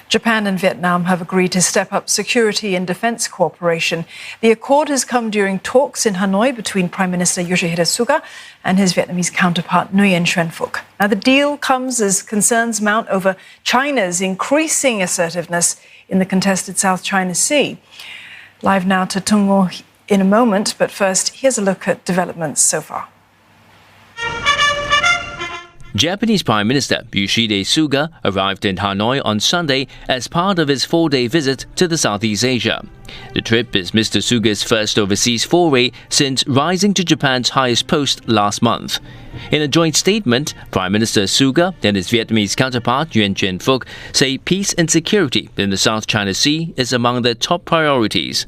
Japan and Vietnam have agreed to step up security and defence cooperation. The accord has come during talks in Hanoi between Prime Minister Yoshihide Suga and his Vietnamese counterpart Nguyen Xuan Phuc. Now, the deal comes as concerns mount over China's increasing assertiveness in the contested South China Sea. Live now to Tung Ngo in a moment, but first, here's a look at developments so far. Japanese Prime Minister Yoshihide Suga arrived in Hanoi on Sunday as part of his 4-day visit to the Southeast Asia. The trip is Mr. Suga's first overseas foray since rising to Japan's highest post last month. In a joint statement, Prime Minister Suga and his Vietnamese counterpart Nguyen Xuan Phuc say peace and security in the South China Sea is among their top priorities.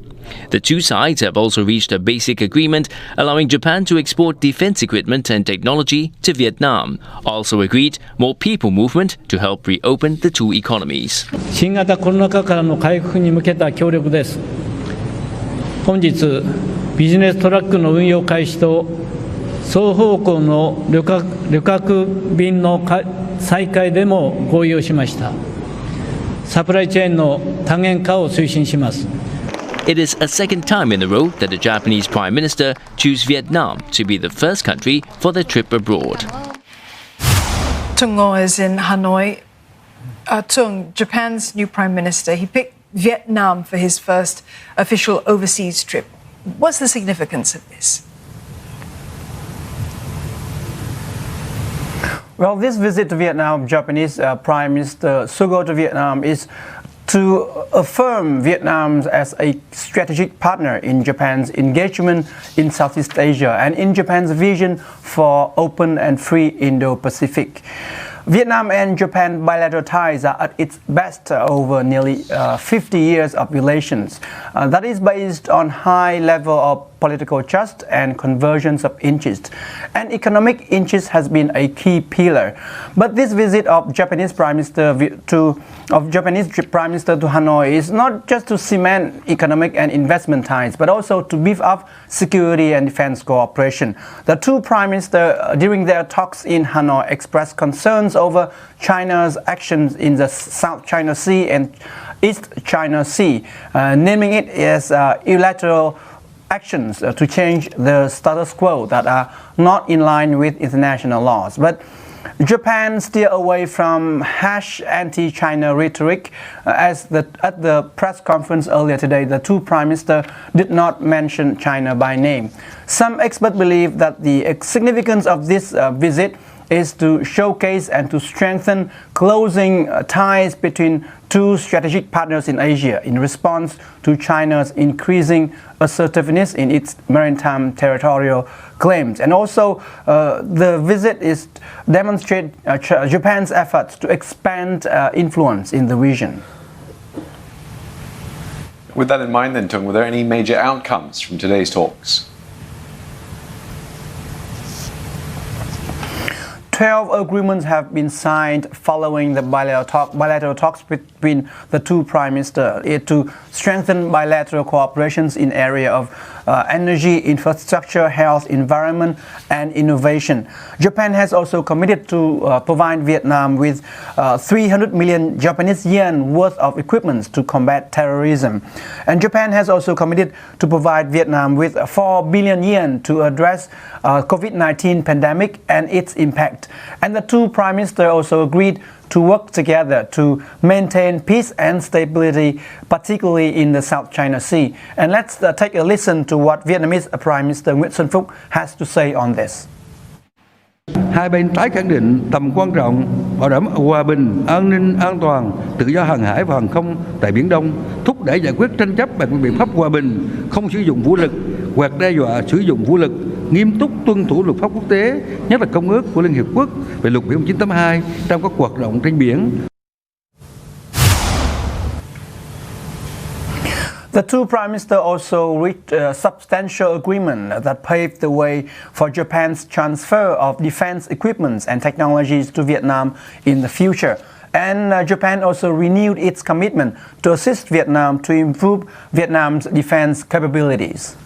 The two sides have also reached a basic agreement allowing Japan to export defense equipment and technology to Vietnam. Also agreed more people movement to help reopen the two economies. 新型コロナ禍からの回復に向けた協力です。本日、ビジネストラックの運用開始と双方向の旅客便の再開でも合意をしました。サプライチェーンの多元化を推進します。It is a second time in a row that the Japanese Prime Minister chose Vietnam to be the first country for their trip abroad. Tung Ngo is in Hanoi. Tung, Japan's new Prime Minister, he picked Vietnam for his first official overseas trip. What's the significance of this? Well, this visit to Vietnam, Japanese Prime Minister Suga to Vietnam, is to affirm Vietnam as a strategic partner in Japan's engagement in Southeast Asia and in Japan's vision for open and free Indo-Pacific. Vietnam and Japan bilateral ties are at its best over nearly 50 years of relations. That is based on high level of political trust and convergence of interest. And economic interest has been a key pillar. But this visit of Japanese Prime Minister to Hanoi is not just to cement economic and investment ties, but also to beef up security and defense cooperation. The two prime ministers, during their talks in Hanoi, expressed concerns over China's actions in the South China Sea and East China Sea, naming it as unilateral actions to change the status quo that are not in line with international laws. But Japan steered away from harsh anti-China rhetoric. At the press conference earlier today, the two prime ministers did not mention China by name. Some experts believe that the significance of this visit is to showcase and to strengthen closing ties between two strategic partners in Asia in response to China's increasing assertiveness in its maritime territorial claims. And also, the visit is demonstrate Japan's efforts to expand influence in the region. With that in mind then, Tung, were there any major outcomes from today's talks? 12 agreements have been signed following the bilateral talks between the two prime ministers to strengthen bilateral cooperations in area of energy, infrastructure, health, environment, and innovation. Japan has also committed to provide Vietnam with 300 million Japanese yen worth of equipment to combat terrorism. And Japan has also committed to provide Vietnam with 4 billion yen to address COVID-19 pandemic and its impact. And the two prime ministers also agreed to work together to maintain peace and stability, particularly in the South China Sea. And let's take a listen to what Vietnamese Prime Minister Nguyen Xuan Phuc has to say on this. Hai bên tái khẳng định tầm quan trọng bảo đảm hòa bình, an ninh, an toàn, tự do hàng hải và hàng không tại Biển Đông, thúc đẩy giải quyết tranh chấp bằng các biện pháp hòa bình, không sử dụng vũ lực hoặc đe dọa sử dụng vũ lực, nghiêm túc tuân thủ luật pháp quốc tế, nhất là Công ước của Liên Hiệp Quốc về luật biển 1982 trong các hoạt động trên biển. The two prime ministers also reached a substantial agreement that paved the way for Japan's transfer of defense equipment and technologies to Vietnam in the future. And Japan also renewed its commitment to assist Vietnam to improve Vietnam's defense capabilities.